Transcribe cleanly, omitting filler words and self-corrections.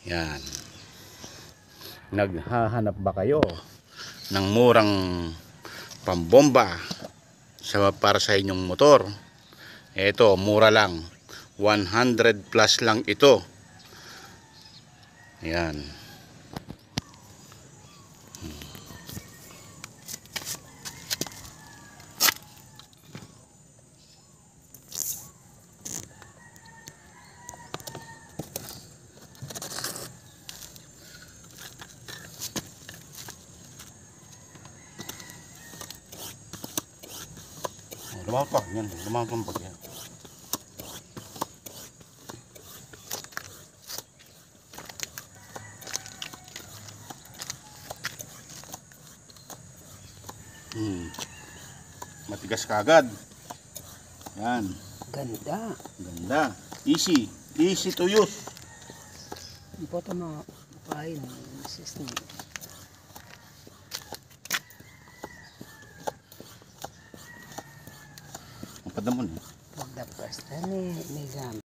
Yan. Naghahanap ba kayo ng murang pambomba para sa inyong motor? Ito, mura lang. 100 plus lang ito. Yan. Lumawag pa. Yan. Lumawag pa yan. Matigas kagad. Yan. Ganda. Ganda. Easy. Easy to use. Hindi po ito makain. Ang padamon. Pag-dapras na ni gam.